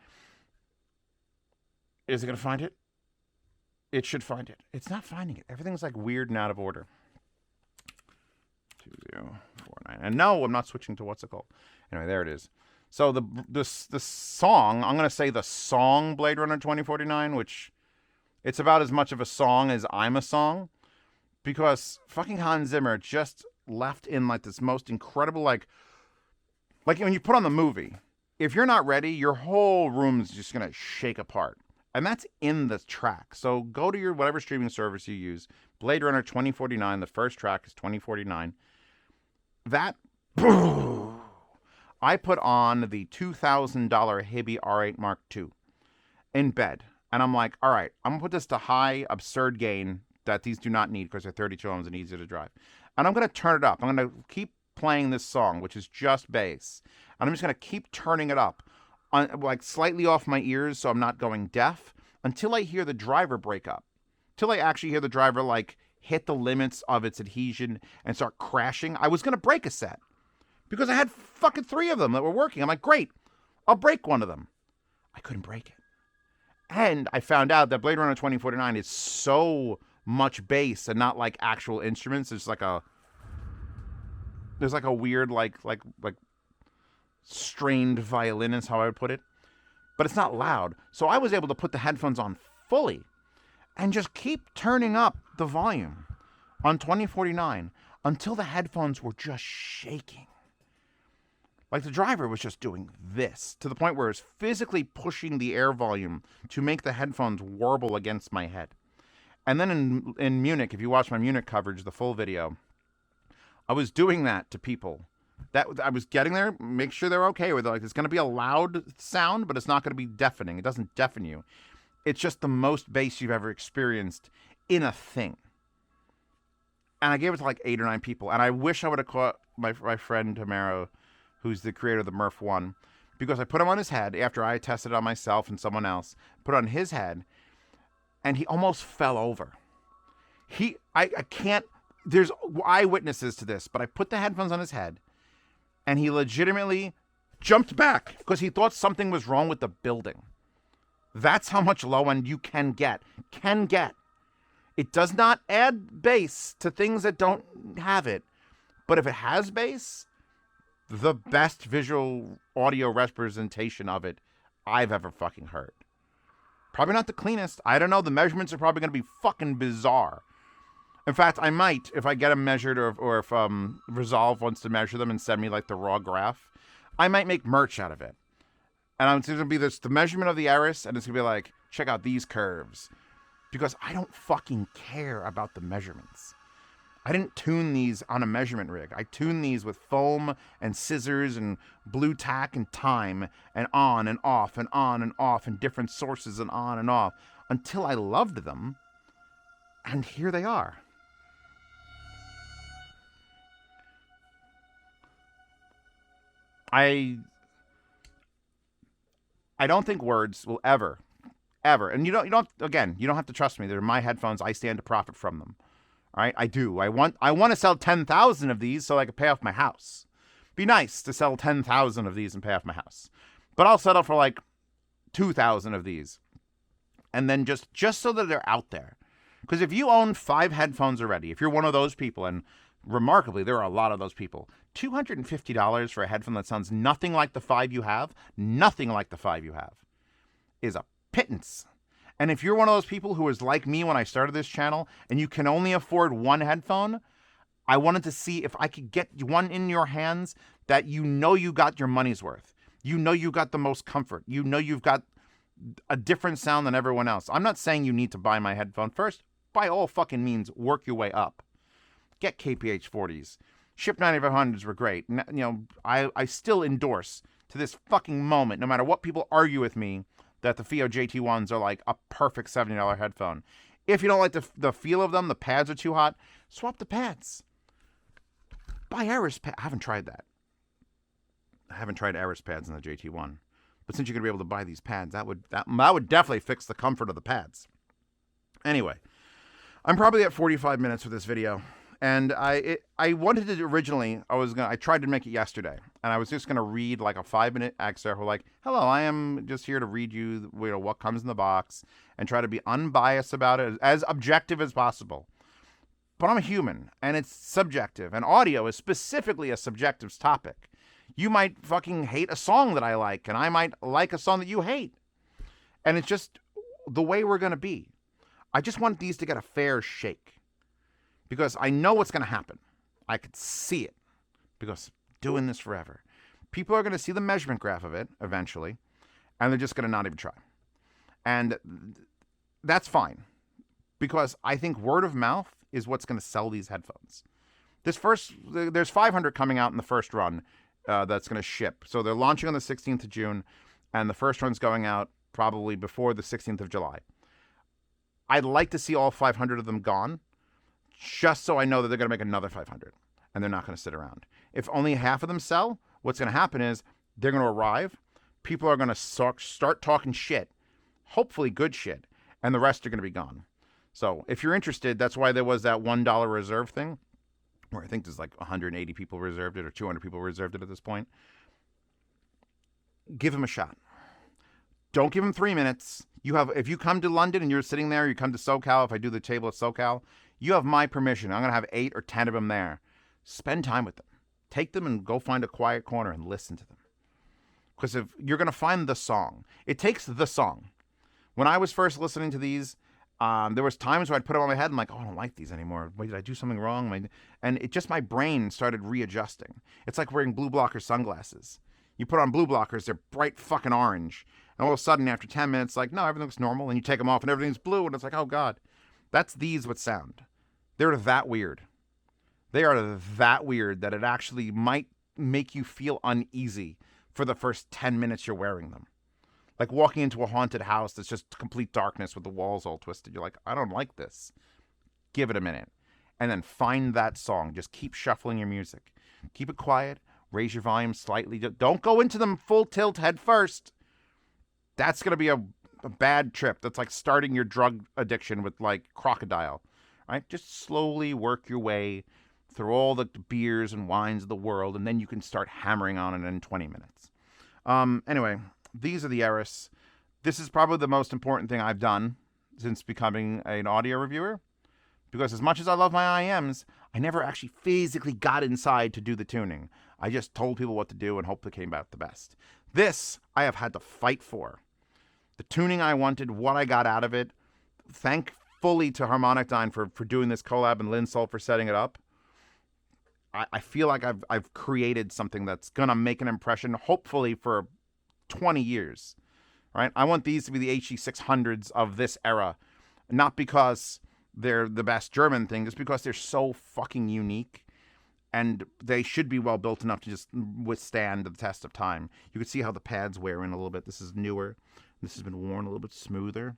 Is it going to find it? It should find it. It's not finding it. Everything's like weird and out of order. 2049. And no, I'm not switching to what's it called. Anyway, there it is. So the song, I'm going to say the song Blade Runner 2049, which it's about as much of a song as I'm a song, because fucking Hans Zimmer just left in like this most incredible, like when you put on the movie, if you're not ready, your whole room's just going to shake apart. And that's in the track. So go to your whatever streaming service you use. Blade Runner 2049. The first track is 2049. That, I put on the $2,000 Hibby R8 Mark II in bed. And I'm like, all right, I'm going to put this to high, absurd gain that these do not need because they're 32 ohms and easier to drive. And I'm going to turn it up. I'm going to keep playing this song, which is just bass. And I'm just going to keep turning it up, like slightly off my ears so I'm not going deaf, until I hear the driver break up. Till I actually hear the driver like hit the limits of its adhesion and start crashing. I was going to break a set because I had fucking 3 of them that were working. I'm like, great, I'll break one of them. I couldn't break it. And I found out that Blade Runner 2049 is so much bass and not like actual instruments. There's like a weird like strained violin is how I would put it. But it's not loud. So I was able to put the headphones on fully and just keep turning up the volume on 2049 until the headphones were just shaking. Like the driver was just doing this to the point where it was physically pushing the air volume to make the headphones warble against my head. And then in Munich, if you watch my Munich coverage, the full video, I was doing that to people. That I was getting there, make sure they're okay with it. Like, it's going to be a loud sound, but it's not going to be deafening. It doesn't deafen you. It's just the most bass you've ever experienced in a thing. And I gave it to like 8 or 9 people. And I wish I would have caught my friend Tamaro, who's the creator of the Murph 1, because I put him on his head after I tested it on myself and someone else, put it on his head, and he almost fell over. I can't, there's eyewitnesses to this, but I put the headphones on his head, and he legitimately jumped back because he thought something was wrong with the building. That's how much low end you can get. It does not add bass to things that don't have it, but if it has bass, the best visual audio representation of it I've ever fucking heard. Probably not the cleanest. I don't know. The measurements are probably going to be fucking bizarre. In fact, I might, if I get them measured or if Resolve wants to measure them and send me like the raw graph, I might make merch out of it. And it's going to be the measurement of the Eris, and it's going to be like, check out these curves. Because I don't fucking care about the measurements. I didn't tune these on a measurement rig. I tuned these with foam and scissors and blue tack and time and on and off and on and off and different sources and on and off until I loved them. And here they are. I don't think words will ever, and you don't have to trust me. They're my headphones. I stand to profit from them. All right, I do. I want to sell 10,000 of these so I can pay off my house. Be nice to sell 10,000 of these and pay off my house, but I'll settle for like 2,000 of these, and then just so that they're out there. Because if you own 5 headphones already, if you're one of those people, and remarkably, there are a lot of those people, $250 for a headphone that sounds nothing like the 5 you have, is a pittance. And if you're one of those people who was like me when I started this channel and you can only afford one headphone, I wanted to see if I could get one in your hands that you know you got your money's worth. You know you got the most comfort. You know you've got a different sound than everyone else. I'm not saying you need to buy my headphone first. By all fucking means, work your way up. Get KPH 40s. Ship 9500s were great. You know, I still endorse to this fucking moment, no matter what people argue with me, that the FIO JT1s are like a perfect $70 headphone. If you don't like the feel of them, the pads are too hot, swap the pads. Buy Eris pads. I haven't tried that. I haven't tried Eris pads in the JT1. But since you're going to be able to buy these pads, that would definitely fix the comfort of the pads. Anyway, I'm probably at 45 minutes with this video. And I wanted to originally, I tried to make it yesterday, and I was just going to read like a 5-minute excerpt. We're like, hello, I am just here to read you know, what comes in the box and try to be unbiased about it, as objective as possible. But I'm a human, and it's subjective, and audio is specifically a subjective topic. You might fucking hate a song that I like, and I might like a song that you hate. And it's just the way we're going to be. I just want these to get a fair shake. Because I know what's going to happen. I could see it. Because doing this forever. People are going to see the measurement graph of it thereafter, and they're just going to not even try. And that's fine. Because I think word of mouth is what's going to sell these headphones. There's 500 coming out in the first run that's going to ship. So they're launching on the 16th of June, and the first run's going out probably before the 16th of July. I'd like to see all 500 of them gone, just so I know that they're going to make another 500, and they're not going to sit around. If only half of them sell, what's going to happen is they're going to arrive, people are going to start talking shit, hopefully good shit, and the rest are going to be gone. So if you're interested, that's why there was that $1 reserve thing, where I think there's like 180 people reserved it or 200 people reserved it at this point. Give them a shot. Don't give them 3 minutes. If you come to London and you're sitting there, you come to SoCal, if I do the table at SoCal, you have my permission. I'm going to have 8 or 10 of them there. Spend time with them. Take them and go find a quiet corner and listen to them. Because if you're going to find the song, it takes the song. When I was first listening to these, there was times where I'd put them on my head and I'm like, oh, I don't like these anymore. Wait, did I do something wrong? And it just, my brain started readjusting. It's like wearing blue blocker sunglasses. You put on blue blockers, they're bright fucking orange. And all of a sudden, after 10 minutes, like, no, everything's normal. And you take them off and everything's blue. And it's like, oh, God. That's these with sound. They're that weird. They are that weird that it actually might make you feel uneasy for the first 10 minutes you're wearing them. Like walking into a haunted house that's just complete darkness with the walls all twisted. You're like, I don't like this. Give it a minute. And then find that song. Just keep shuffling your music. Keep it quiet. Raise your volume slightly. Don't go into them full tilt head first. That's going to be a bad trip. That's like starting your drug addiction with like crocodile, right? Just slowly work your way through all the beers and wines of the world, and then you can start hammering on it in 20 minutes. Anyway, these are the Eris. This is probably the most important thing I've done since becoming an audio reviewer, because as much as I love my IMs, I never actually physically got inside to do the tuning. I just told people what to do and hoped it came out the best. This, I have had to fight for. The tuning I wanted, what I got out of it. Thankfully to HarmonicDyne for doing this collab and Linsol for setting it up. I feel like I've created something that's going to make an impression, hopefully for 20 years. Right? I want these to be the HE600s of this era. Not because they're the best German thing, just because they're so fucking unique. And they should be well built enough to just withstand the test of time. You can see how the pads wear in a little bit. This is newer. This has been worn a little bit smoother.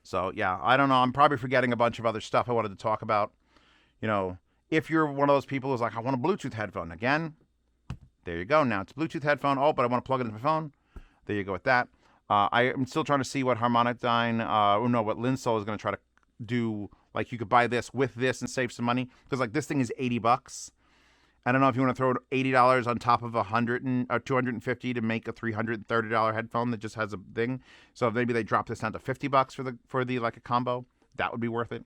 So, yeah, I don't know. I'm probably forgetting a bunch of other stuff I wanted to talk about. You know, if you're one of those people who's like, I want a Bluetooth headphone. Again, there you go. Now it's a Bluetooth headphone. Oh, but I want to plug it into my phone. There you go with that. I am still trying to see what HarmonicDyne, what Linsol is going to try to do. Like, you could buy this with this and save some money. Because, like, this thing is $80. I don't know if you want to throw $80 on top of $250 to make a $330 headphone that just has a thing. So maybe they drop this down to $50 for the like a combo. That would be worth it.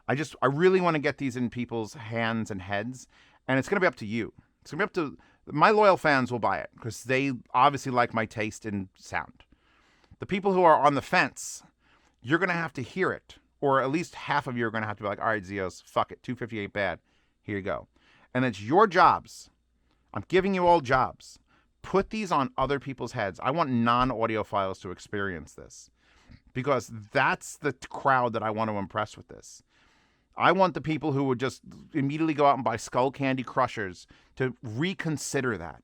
I really want to get these in people's hands and heads, and it's going to be up to you. It's going to be up to my loyal fans will buy it because they obviously like my taste in sound. The people who are on the fence, you're going to have to hear it, or at least half of you are going to have to be like, all right, Zeos, fuck it, 250 ain't bad. Here you go. And it's your jobs. I'm giving you all jobs. Put these on other people's heads. I want non-audiophiles to experience this because that's the crowd that I want to impress with this. I want the people who would just immediately go out and buy Skull Candy Crushers to reconsider that.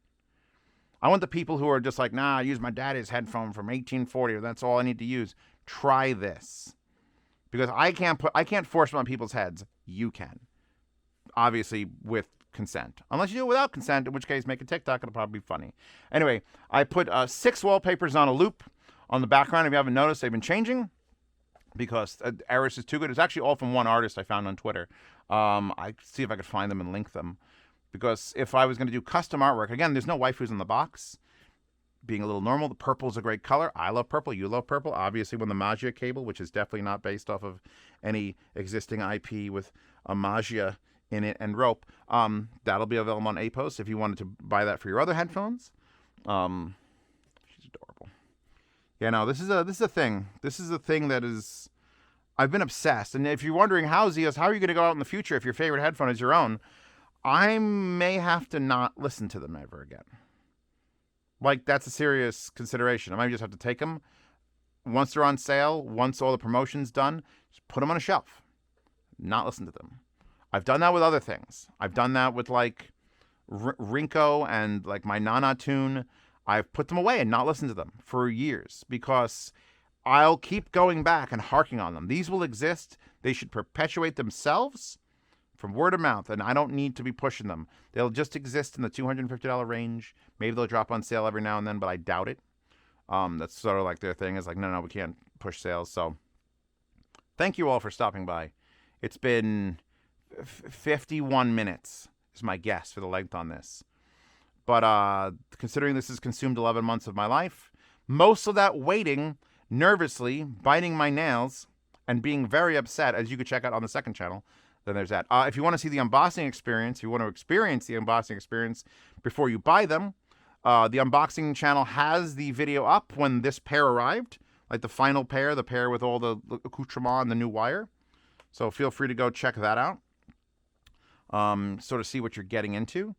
I want the people who are just like, nah, I use my daddy's headphone from 1840, or that's all I need to use. Try this. Because I can't force it on people's heads. You can. Obviously with consent. Unless you do it without consent, in which case make a TikTok, it'll probably be funny. Anyway, I put 6 wallpapers on a loop on the background. If you haven't noticed, they've been changing because Eris is too good. It's actually all from one artist I found on Twitter. I see if I could find them and link them. Because if I was going to do custom artwork, again, there's no waifus in the box. Being a little normal, the purple's a great color. I love purple. You love purple. Obviously, when the Magia cable, which is definitely not based off of any existing IP with a Magia in it and rope, that'll be available on APOS if you wanted to buy that for your other headphones. She's adorable. Yeah, no, this is a thing. This is a thing that is, I've been obsessed. And if you're wondering how are you going to go out in the future if your favorite headphone is your own, I may have to not listen to them ever again. Like, that's a serious consideration. I might just have to take them once they're on sale, once all the promotion's done, just put them on a shelf, not listen to them. I've done that with other things. I've done that with like Rinko and like my Nana tune. I've put them away and not listened to them for years because I'll keep going back and harking on them. These will exist. They should perpetuate themselves from word of mouth, and I don't need to be pushing them. They'll just exist in the $250 range. Maybe they'll drop on sale every now and then, but I doubt it. That's sort of like their thing is like, no, we can't push sales. So thank you all for stopping by. It's been 51 minutes is my guess for the length on this. But considering this has consumed 11 months of my life, most of that waiting, nervously, biting my nails, and being very upset, as you could check out on the second channel, then there's that. If you want to see the unboxing experience, if you want to experience the unboxing experience before you buy them, the unboxing channel has the video up when this pair arrived, like the final pair, the pair with all the accoutrement and the new wire. So feel free to go check that out. Sort of see what you're getting into.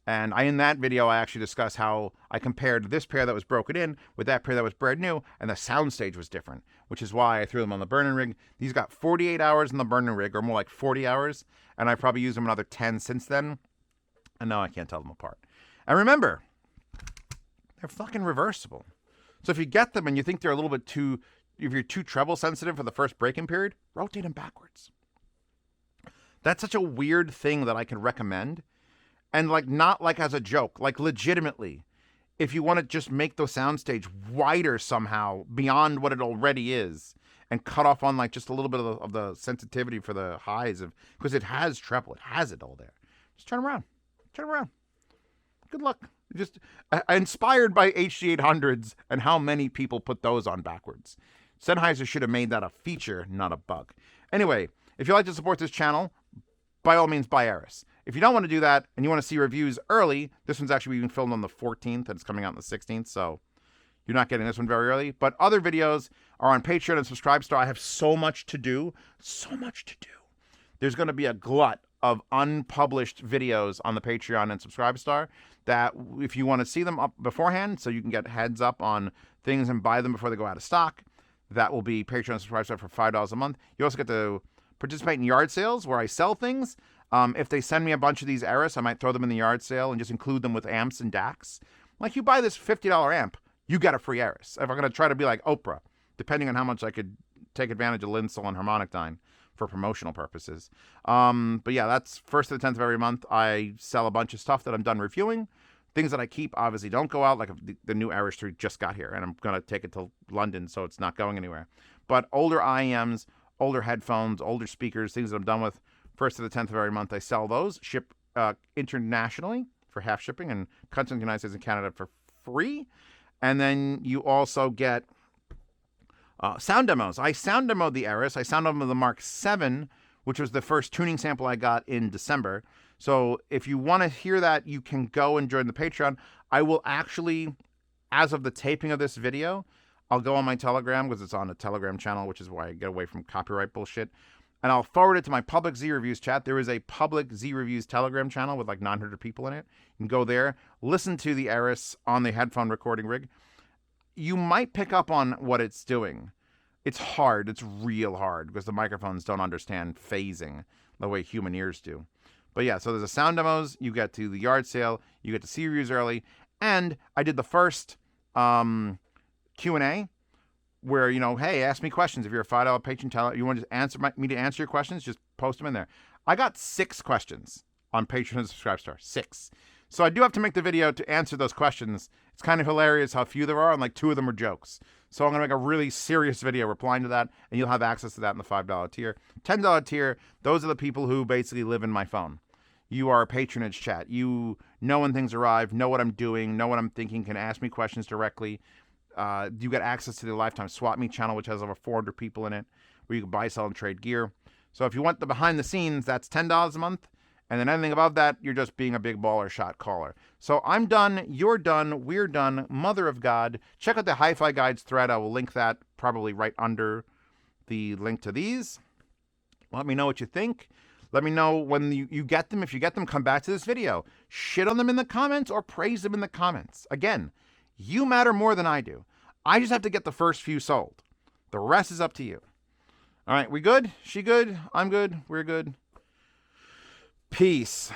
And in that video, I actually discuss how I compared this pair that was broken in with that pair that was brand new, and the Soundstage was different, which is why I threw them on the burn-in rig. These got 48 hours in the burn-in rig, or more like 40 hours, and I probably used them another 10 since then, and now I can't tell them apart. And remember, they're fucking reversible. So if you get them and you think they're a little bit too, if you're too treble sensitive for the first break-in period, rotate them backwards. That's such a weird thing that I can recommend. And like, not like as a joke, like legitimately, if you want to just make the Soundstage wider somehow beyond what it already is and cut off on like just a little bit of the sensitivity for the highs of, because it has treble, it has it all there. Just turn around. Good luck. Just inspired by HD800s and how many people put those on backwards. Sennheiser should have made that a feature, not a bug. Anyway, if you'd like to support this channel, by all means, buy Eris. If you don't want to do that and you want to see reviews early, this one's actually being filmed on the 14th and it's coming out on the 16th, so you're not getting this one very early. But other videos are on Patreon and Subscribestar. I have so much to do. There's going to be a glut of unpublished videos on the Patreon and Subscribestar that if you want to see them up beforehand so you can get heads up on things and buy them before they go out of stock, that will be Patreon and Subscribestar for $5 a month. You also get to participate in yard sales where I sell things. If they send me a bunch of these Eris, I might throw them in the yard sale and just include them with amps and DACs. Like, you buy this $50 amp, you get a free Eris. If I'm going to try to be like Oprah, depending on how much I could take advantage of Linsel and HarmonicDyne for promotional purposes. But yeah, that's 1st to the 10th of every month. I sell a bunch of stuff that I'm done reviewing. Things that I keep obviously don't go out, like the new Eris 3 just got here, and I'm going to take it to London, so it's not going anywhere. But older IEMs, older headphones, older speakers, things that I'm done with, 1st to the 10th of every month, I sell those, ship internationally for half shipping, and countries in the United States and Canada for free. And then you also get sound demos. I sound demoed the Eris. I sound demoed the Mark 7, which was the first tuning sample I got in December. So if you want to hear that, you can go and join the Patreon. I will actually, as of the taping of this video, I'll go on my Telegram because it's on a Telegram channel, which is why I get away from copyright bullshit. And I'll forward it to my public Z Reviews chat. There is a public Z Reviews Telegram channel with like 900 people in it. You can go there, listen to the Eris on the headphone recording rig. You might pick up on what it's doing. It's hard. It's real hard because the microphones don't understand phasing the way human ears do. But yeah, so there's a sound demos. You get to the yard sale. You get to see reviews early. And I did the first Q&A where, you know, hey, ask me questions. If you're a $5 patron, you want to me to answer your questions, just post them in there. I got 6 questions on Patreon and Subscribestar. 6. So I do have to make the video to answer those questions. It's kind of hilarious how few there are, and like 2 of them are jokes. So I'm going to make a really serious video replying to that, and you'll have access to that in the $5 tier. $10 tier, those are the people who basically live in my phone. You are a patronage chat. You know when things arrive, know what I'm doing, know what I'm thinking, can ask me questions directly. You get access to the Lifetime Swap Meet channel, which has over 400 people in it, where you can buy, sell, and trade gear. So if you want the behind the scenes, that's $10 a month. And then anything above that, you're just being a big baller shot caller. So I'm done. You're done. We're done. Mother of God. Check out the Hi-Fi Guides thread. I will link that probably right under the link to these. Let me know what you think. Let me know when you get them. If you get them, come back to this video. Shit on them in the comments or praise them in the comments. Again, you matter more than I do. I just have to get the first few sold. The rest is up to you. All right, we good? She good? I'm good. We're good. Peace.